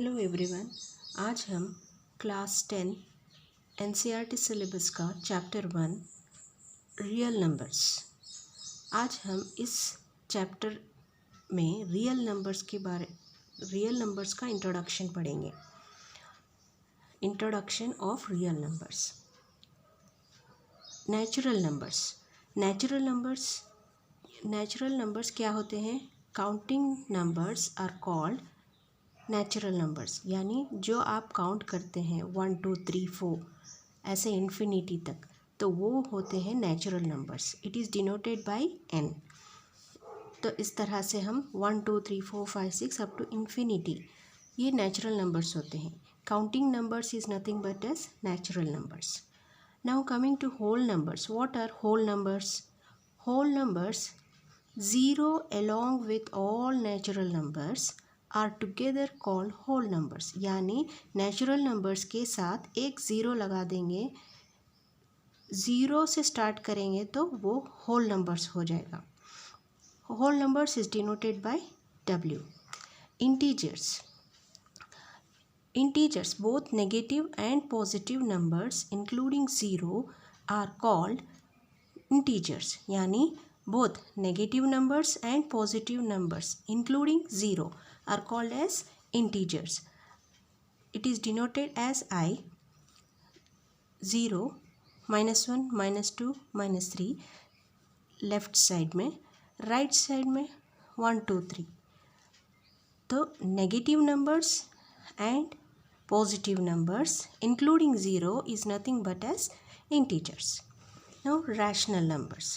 Hello everyone. आज हम class 10 NCERT syllabus का चैप्टर 1 रियल नंबर्स। आज हम इस चैप्टर में रियल नंबर्स का इंट्रोडक्शन पढ़ेंगे। Introduction of real numbers. Natural numbers क्या होते हैं? Counting numbers are called natural numbers, यानी जो आप काउंट करते हैं 1 2 3 4 ऐसे इन्फिनिटी तक, तो वो होते हैं natural numbers. It is denoted by n। तो इस तरह से हम 1 2 3 4 5 6 अप टू इन्फिनिटी, ये नेचुरल नंबर्स होते हैं। Counting numbers is nothing but as natural numbers. Now coming to whole numbers. What are whole numbers? Whole numbers, zero along with all natural numbers are together called whole numbers. यानी natural numbers के साथ एक zero लगा देंगे, zero से start करेंगे तो वो होल नंबर्स हो जाएगा। Whole numbers is denoted by W। Integers both negative and positive numbers including zero are called integers. यानी both negative numbers and positive numbers including 0 are called as integers. It is denoted as I, 0, -1, -2, -3 left side में, right side में 1 2 3। तो negative numbers and positive numbers including 0 is nothing but as integers. Now rational numbers.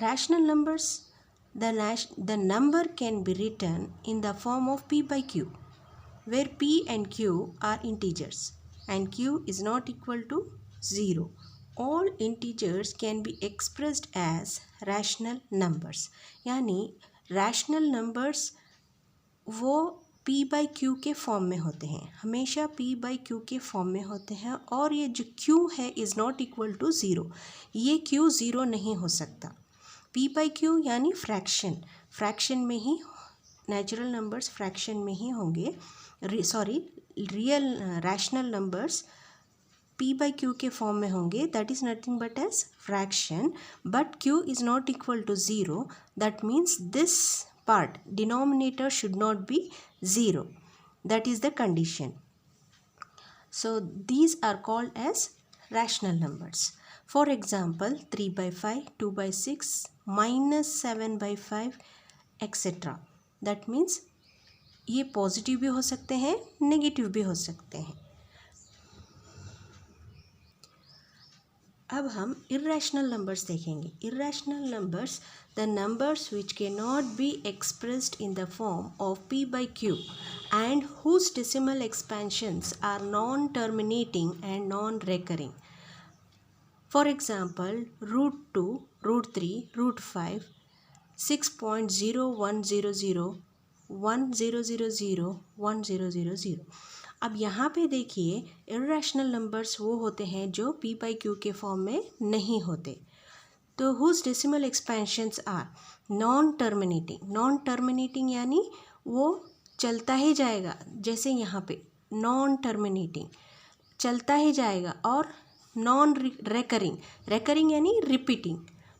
Rational numbers, the number can be written in the form of p by q, where p and q are integers and q is not equal to 0. All integers can be expressed as rational numbers. यानी rational numbers वो p by q के form में होते हैं, हमेशा p by q के form में होते हैं। और ये जो q है इज़ नॉट इक्वल टू 0, ये q 0 नहीं हो सकता। p by q यानी फ्रैक्शन में ही, नेचुरल नंबर्स फ्रैक्शन में ही होंगे। Real rational numbers p by q के फॉर्म में होंगे, that is nothing but as fraction. But q is not equal to 0, that means this part denominator should not be 0. That is the condition. So these are called as rational numbers. For example, 3 by 5, 2 by 6, -7 by 5 etc. That means ये positive भी हो सकते हैं, negative भी हो सकते हैं। अब हम इर्रेशनल नंबर्स देखेंगे। Irrational numbers, the numbers which cannot be expressed in the form of p by q and whose decimal expansions are non-terminating and non-recurring. For example, √2, √3, √5, 6.0100, 1000, 1000। अब यहाँ पे देखिए, इर्रेशनल नंबर्स वो होते हैं जो p by q के फॉर्म में नहीं होते। तो whose decimal expansions are non-terminating यानी वो चलता ही जाएगा, जैसे यहाँ पे non-terminating चलता ही जाएगा। और रेकरिंग यानी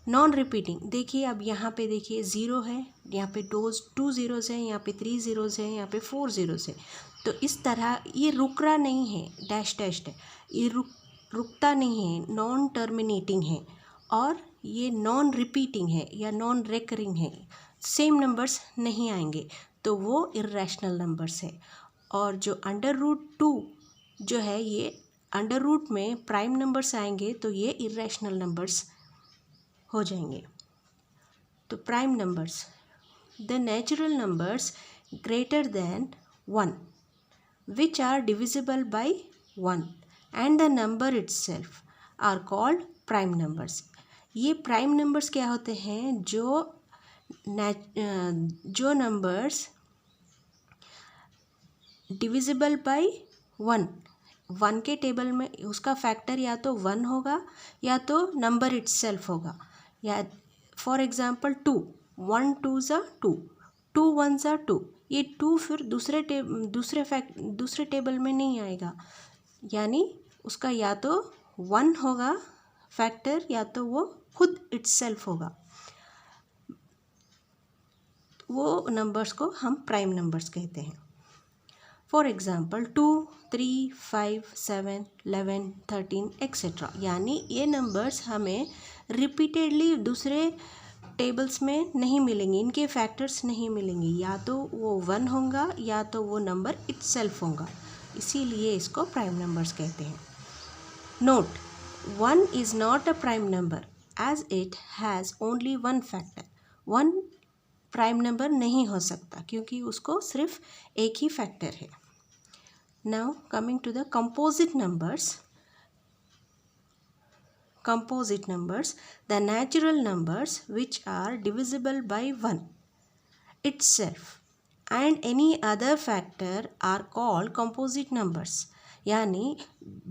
नॉन रिपीटिंग। देखिए अब यहाँ पे देखिए 0 है, यहाँ पे 2 ज़ीरोज़ हैं, यहाँ पे 3 ज़ीरोज़ हैं, यहाँ पे 4 ज़ीरोज़ है। तो इस तरह ये रुक रहा नहीं है, डैश है, ये रुकता नहीं है, नॉन टर्मिनेटिंग है। और ये नॉन रिपीटिंग है या नॉन रेकरिंग है, सेम नंबर्स नहीं आएंगे, तो वो इर्रेशनल नंबर्स है। और जो √2 जो है, ये अंडर रूट में प्राइम नंबर्स आएंगे तो ये इर्रेशनल नंबर्स हो जाएंगे। तो prime numbers, the natural numbers greater than 1 which are divisible by 1 and the number itself are called prime numbers. ये प्राइम नंबर्स क्या होते हैं? जो नंबर्स डिविजिबल बाय 1 के टेबल में उसका फैक्टर या तो 1 होगा या तो नंबर इटसेल्फ होगा। या फॉर एग्जांपल 2, 1 2 ज़ा 2, 2 1 ज़ा 2, ये 2 फिर दूसरे टेबल में नहीं आएगा, यानी उसका या तो 1 होगा फैक्टर या तो वो खुद इटसेल्फ होगा। वो नंबर्स को हम प्राइम नंबर्स कहते हैं। फॉर एग्ज़ाम्पल 2, 3, 5, 7, 11, 13 एक्सेट्रा, यानी ये नंबर्स हमें रिपीटेडली दूसरे टेबल्स में नहीं मिलेंगे, इनके फैक्टर्स नहीं मिलेंगे, या तो वो 1 होगा या तो वो नंबर इटसेल्फ होगा, इसीलिए इसको प्राइम नंबर्स कहते हैं। Note, 1 is not a prime number as it has only 1 factor. 1 prime number नहीं हो सकता क्योंकि उसको सिर्फ एक ही फैक्टर है। Now coming to the composite numbers, the natural numbers which are divisible by 1 itself and any other factor are called composite numbers। यानी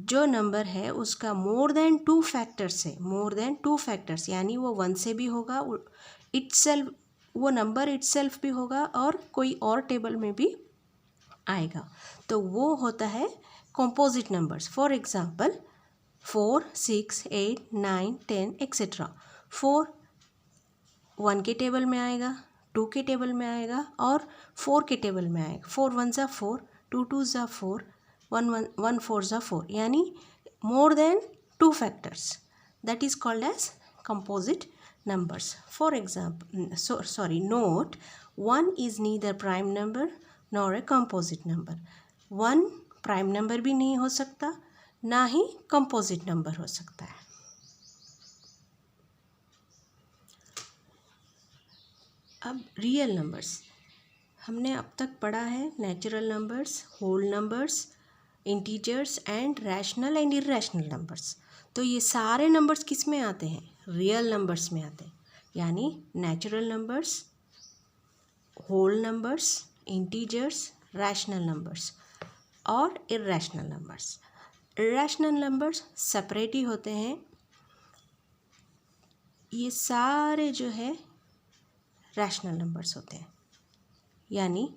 जो नंबर है उसका मोर देन 2 फैक्टर्स है, मोर देन 2 फैक्टर्स, यानी वो 1 से भी होगा, इटसेल्फ वो नंबर इटसेल्फ भी होगा और कोई और टेबल में भी आएगा, तो वो होता है composite numbers. For example 4, 6, 8, 9, 10 etcetera. 4 1 के टेबल में आएगा, 2 के टेबल में आएगा और 4 के टेबल में आएगा। 4 1 ज़ा 4, 2 2 ज़ा 4, 1 4 ज़ा 4, यानी more than 2 factors, that is called as composite numbers. For example, note, 1 is neither prime number nor a composite number। 1 prime number भी नहीं हो सकता, ना ही कंपोजिट नंबर हो सकता है। अब रियल नंबर्स, हमने अब तक पढ़ा है natural numbers, whole numbers, integers and rational and irrational numbers. तो ये सारे नंबर्स किस में आते हैं? रियल नंबर्स में आते हैं, यानी natural numbers, whole numbers, integers, rational numbers और irrational numbers. Irrational numbers separate ही होते हैं। ये सारे जो है रैशनल नंबर्स होते हैं, यानी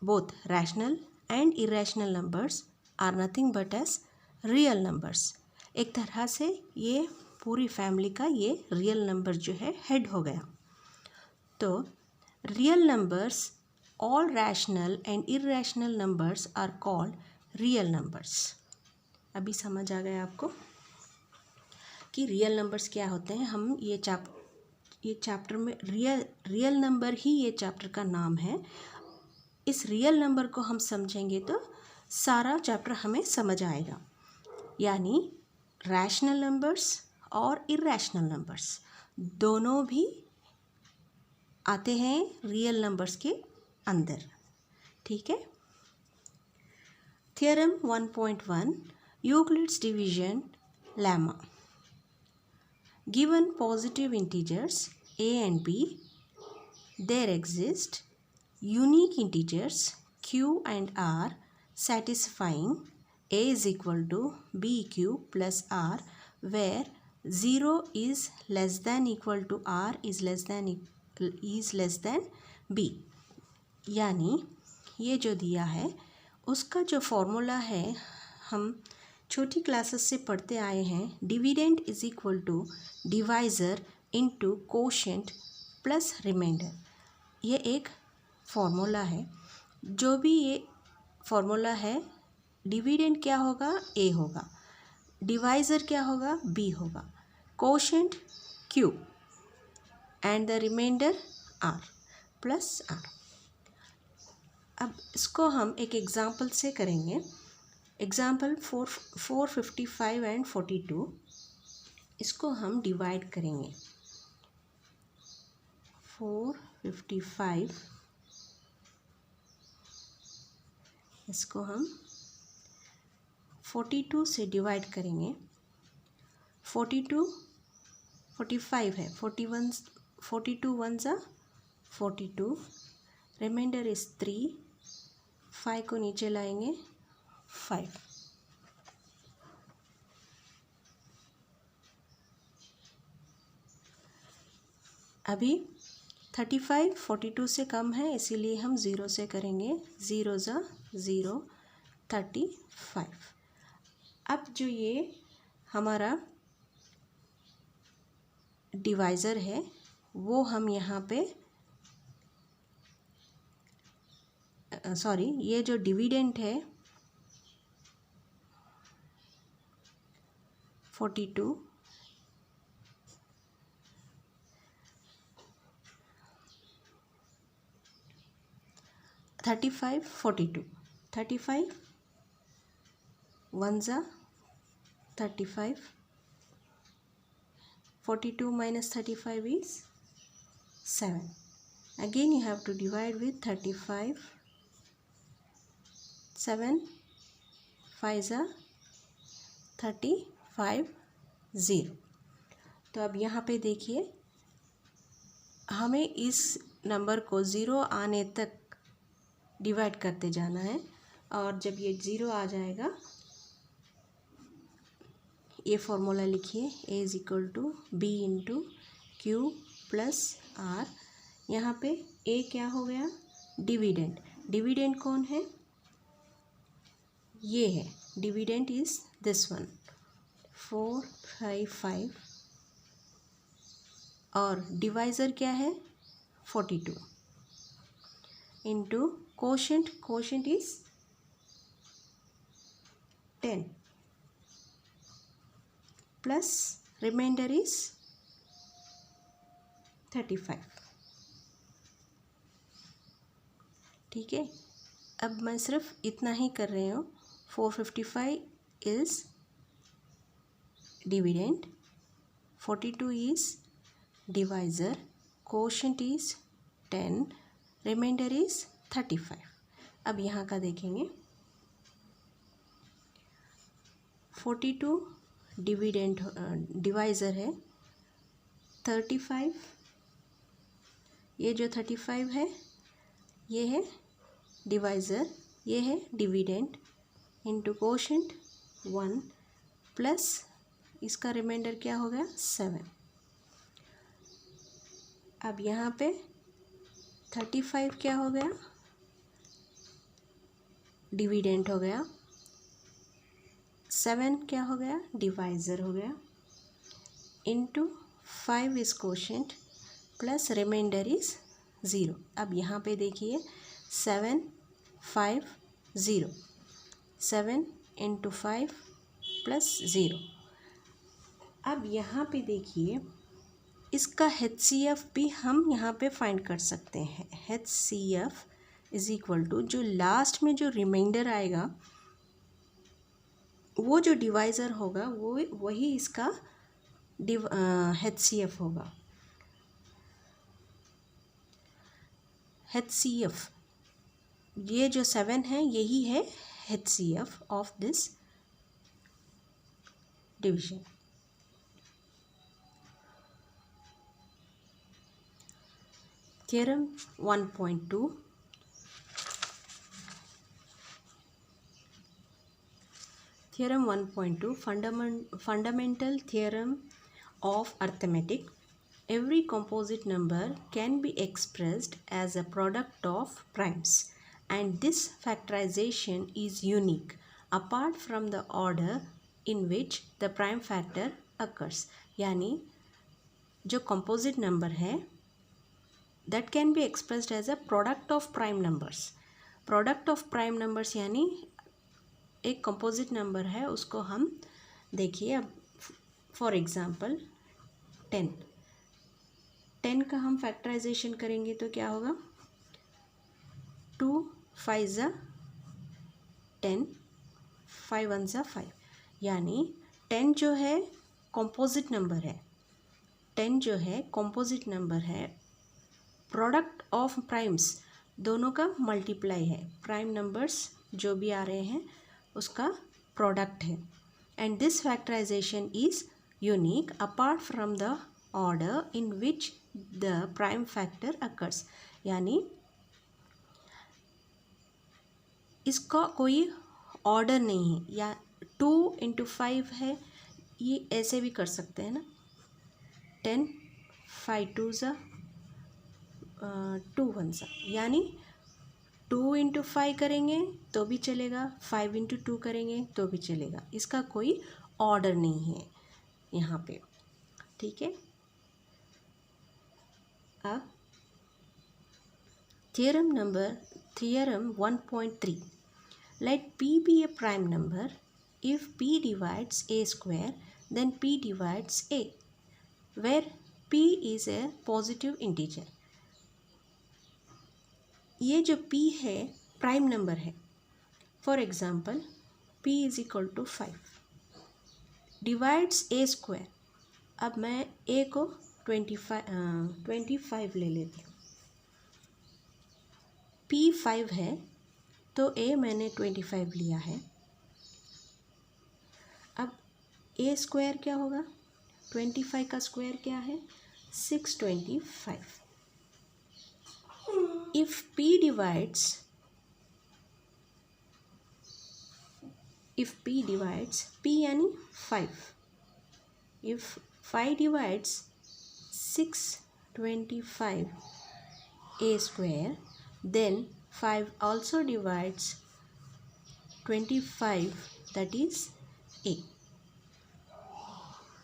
both rational and irrational numbers are nothing but as real numbers. एक तरह से ये पूरी फैमिली का ये रियल नंबर जो है हेड हो गया। तो real numbers, all rational and irrational numbers are called real numbers. अभी समझ आ गया आपको कि रियल नंबर्स क्या होते हैं। हम ये चैप्टर में रियल नंबर ही ये चैप्टर का नाम है। इस रियल नंबर को हम समझेंगे तो सारा चैप्टर हमें समझ आएगा। यानी रैशनल नंबर्स और इरैशनल नंबर्स दोनों भी आते हैं रियल नंबर्स के अंदर, ठीक है। Theorem 1.1 Euclid's division lemma. Given positive integers a and b, there exist unique integers q and r satisfying a is equal to bq plus r, where 0 is less than equal to r is less than b। यानी ये जो दिया है उसका जो formula है हम छोटी क्लासेस से पढ़ते आए हैं। Dividend is equal to divisor into quotient plus remainder. ये एक फॉर्मूला है। जो भी ये फॉर्मूला है, डिविडेंड क्या होगा? ए होगा, डिवाइज़र क्या होगा? बी होगा, quotient q and the remainder r plus r. अब इसको हम एक एग्ज़ाम्पल से करेंगे। एग्ज़ाम्पल 455 एंड 42, इसको हम डिवाइड करेंगे। 455 इसको हम 42 से डिवाइड करेंगे। 45 है, 42 1 ज़ा 42, रिमाइंडर इज़ 3, 5 को नीचे लाएंगे 5। अभी 35 42 से कम है, इसीलिए हम 0 से करेंगे। 0 ज़ा 0, 35। अब जो ये हमारा डिवाइज़र है वो हम यहाँ पे सॉरी, ये जो डिविडेंट है 42, 35 42, 35 1 ज़ा 35, 42 minus 35 is 7. Again you have to divide with 35, 7 5 ज़ा 35 0। तो अब यहाँ पे देखिए हमें इस नंबर को ज़ीरो आने तक डिवाइड करते जाना है, और जब ये ज़ीरो आ जाएगा, ये फॉर्मूला लिखिए, A is equal to B into q plus r. यहाँ पे A क्या हो गया? डिविडेंड। डिविडेंड कौन है? ये है। डिविडेंड इज़ दिस वन 455, और डिवाइज़र क्या है? 42 into quotient. Quotient is 10 plus remainder is 35। ठीक है, अब मैं सिर्फ इतना ही कर रही हूँ। 455 is dividend, 42 is divisor, quotient is 10, remainder is 35। अब यहाँ का देखेंगे, 42 डिविडेंड डिवाइज़र है, 35, ये जो 35 है ये है डिवाइज़र, ये है डिविडेंड, इंटू कोशेंट 1 प्लस इसका रिमाइंडर क्या हो गया? 7। अब यहाँ पे 35 क्या हो गया? डिविडेंड हो गया। 7 क्या हो गया? डिवाइज़र हो गया, into 5 is quotient plus remainder is 0। अब यहाँ पे देखिए 7 5 0, 7 इंटू 5 प्लस 0। अब यहाँ पे देखिए इसका HCF भी हम यहाँ पे फाइंड कर सकते हैं। HCF इज़ इक्वल टू जो लास्ट में जो रिमाइंडर आएगा वो जो डिवाइज़र होगा वो वही इसका HCF होगा। HCF ये जो 7 है यही है HCF of this division. Theorem 1.2, Theorem 1.2, fundamental theorem of arithmetic. Every composite number can be expressed as a product of primes, and this factorization is unique apart from the order in which the prime factor occurs. यानी जो composite number है that can be expressed as a product of prime numbers. Product of prime numbers यानी एक composite number है, उसको हम देखिए अब फॉर एग्ज़ाम्पल 10 का हम फैक्टराइजेशन करेंगे तो क्या होगा? 2 5 ज़ा 10, 5 1 ज़ा 5, यानी 10 जो है कंपोजिट नंबर है, 10 जो है कंपोजिट नंबर है, प्रोडक्ट ऑफ प्राइम्स दोनों का मल्टीप्लाई है, प्राइम नंबर्स जो भी आ रहे हैं उसका प्रोडक्ट है, and this factorization is unique apart from the order in which the prime factor occurs. यानी इसका कोई ऑर्डर नहीं है, या 2 इंटू 5 है, ये ऐसे भी कर सकते हैं ना, 10 5 2 ज़ा 2 वन सा, यानी 2 इंटू 5 करेंगे तो भी चलेगा, 5 इंटू 2 करेंगे तो भी चलेगा, इसका कोई ऑर्डर नहीं है यहाँ पे, ठीक है। अब theorem 1.3, let p be a prime number if p divides a square then p divides a, where p is a positive integer। ये जो p है प्राइम नंबर है। For example p is equal to 5 divides a square. अब मैं a को 25 ले लेती हूँ, p 5 है तो a मैंने 25 लिया है। अब a स्क्वायर क्या होगा, 25 का स्क्वायर क्या है 625। if p divides p यानी 5, if 5 divides 625 a square then 5 also divides 25, that is a।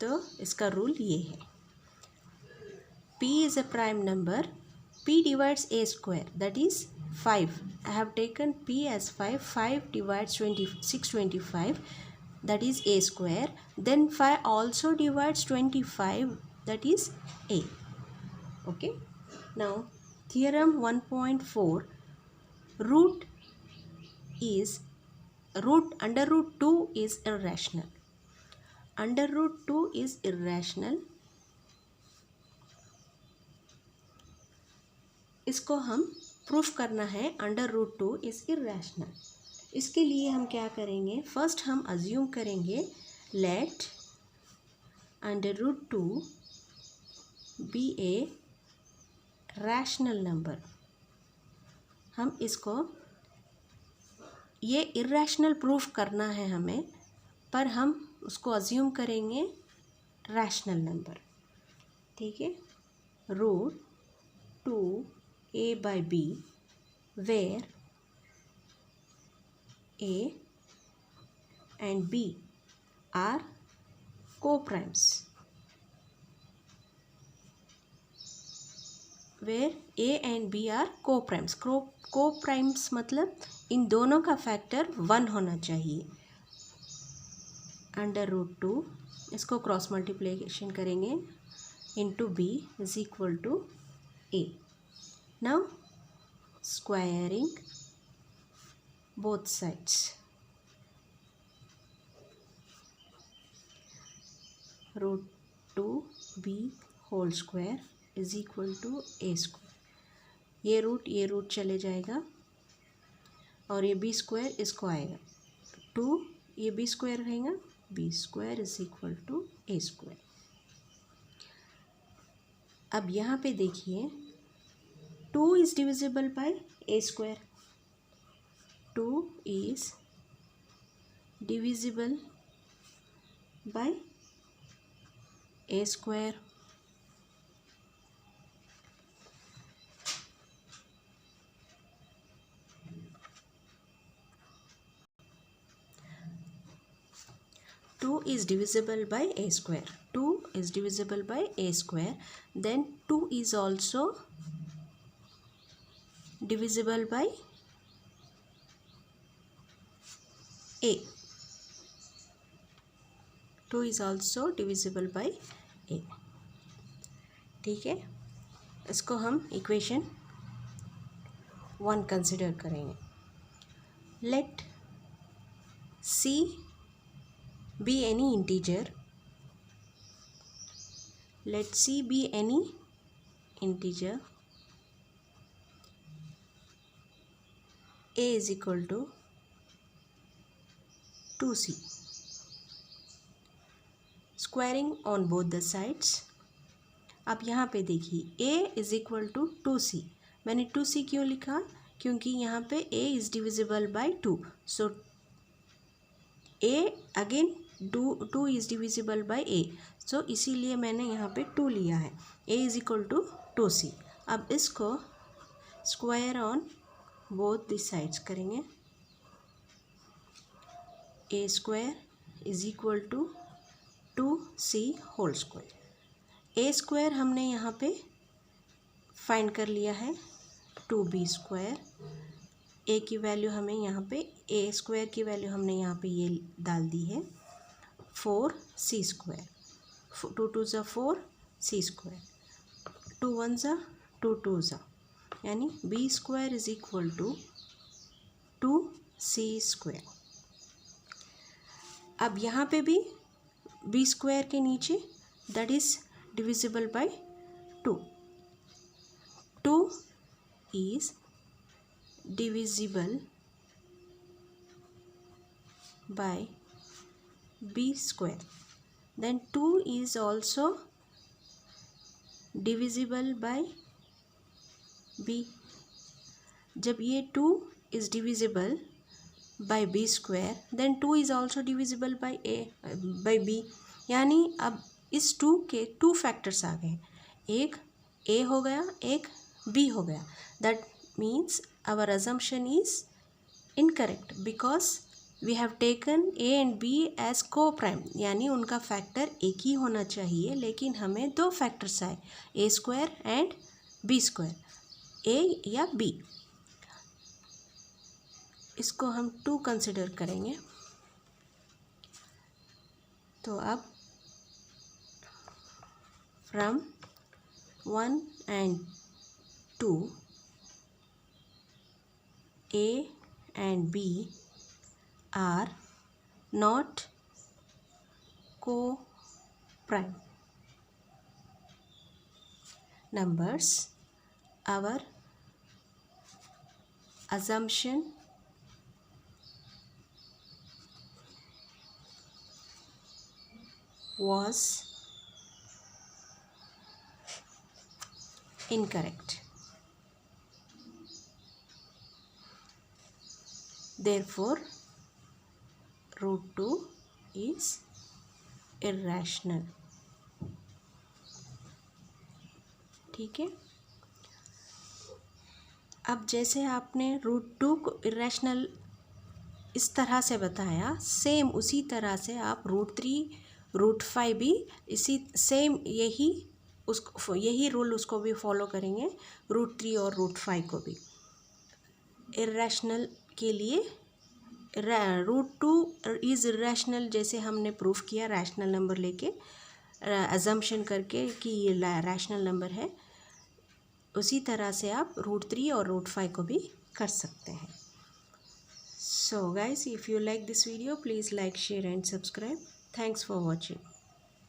तो इसका रूल ये है, p is a prime number, p divides a square, that is 5, I have taken p as 5, 5 divides 625, that is a square, then 5 also divides 25, that is a, okay। Now theorem 1.4, under root 2 is irrational, under root 2 is irrational, इसको हम proof करना है under root 2 is irrational. इसके लिए हम क्या करेंगे, first हम अज्यूम करेंगे let under root 2 be a rational number. हम इसको, ये इरेशनल प्रूफ करना है हमें, पर हम उसको अज्यूम करेंगे रैशनल नंबर, ठीक है। Root 2 a by b where a and b are co-primes, where a and b are co-primes। co-primes मतलब इन दोनों का फैक्टर 1 होना चाहिए। अंडर रूट 2 इसको क्रॉस मल्टीप्लिकेशन करेंगे into b is equal to a। Now squaring both sides, root 2b whole square is equal to a square। ये root चले जाएगा और ये b स्क्वायर इसको आएगा 2, ये b स्क्वायर रहेगा, b square is equal to a square. अब यहाँ पे देखिए 2 is divisible by a square, 2 is divisible by a square। Two is divisible by a square, 2 is divisible by a square, then 2 is also divisible by a, 2 is also divisible by a, ठीक है। इसको हम equation 1 consider करेंगे। Let c be any integer, let c be any integer, a is equal to 2c, squaring on both the sides. अब यहाँ पे देखिए a is equal to 2c, मैंने 2c क्यों लिखा, क्योंकि यहाँ पे a is divisible by 2, so a again 2 is divisible by a, so इसीलिए मैंने यहाँ पे 2 लिया है। a is equal to 2c। अब इसको square on both the sides करेंगे। A square is equal to 2c whole square. A square हमने यहाँ पे फाइंड कर लिया है 2b स्क्वायर। ए की वैल्यू हमें यहाँ पे ए स्क्वायर की वैल्यू हमने यहाँ पे ये डाल दी है 4c स्क्वायर। 2 2 ज़ा 4 c स्क्वायर, 2 1 ज़ा 2 2 ज़ा, यानी b square is equal to 2c square. अब यहाँ पे भी b स्क्वायर के नीचे that is divisible by 2। 2 is divisible by b square, then 2 is also divisible by b। जब ये 2 is divisible by b square then 2 is also divisible by b, यानी अब इस 2 के 2 फैक्टर्स आ गए, एक a हो गया एक b हो गया। That means our assumption is incorrect because we have taken a and b as co-prime, यानी उनका फैक्टर एक ही होना चाहिए, लेकिन हमें दो फैक्टर्स आए a square and b square, a या b। इसको हम 2 कंसिडर करेंगे। तो अब from 1 and 2 a and b are not co-prime numbers. Our assumption was incorrect. Therefore, root 2 is irrational। ठीक है। अब जैसे आपने रूट 2 को इरेशनल इस तरह से बताया, सेम उसी तरह से आप रूट 3 रूट 5 भी इसी सेम यही रूल उसको भी फॉलो करेंगे, रूट 3 और रूट 5 को भी। इरेशनल के लिए रूट 2 इज इरेशनल जैसे हमने प्रूफ किया रैशनल नंबर लेके, अजम्पशन करके कि ये रैशनल नंबर है, उसी तरह से आप रूट 3 और रूट 5 को भी कर सकते हैं। So guys, if you like this video, please like, share and subscribe. Thanks for watching.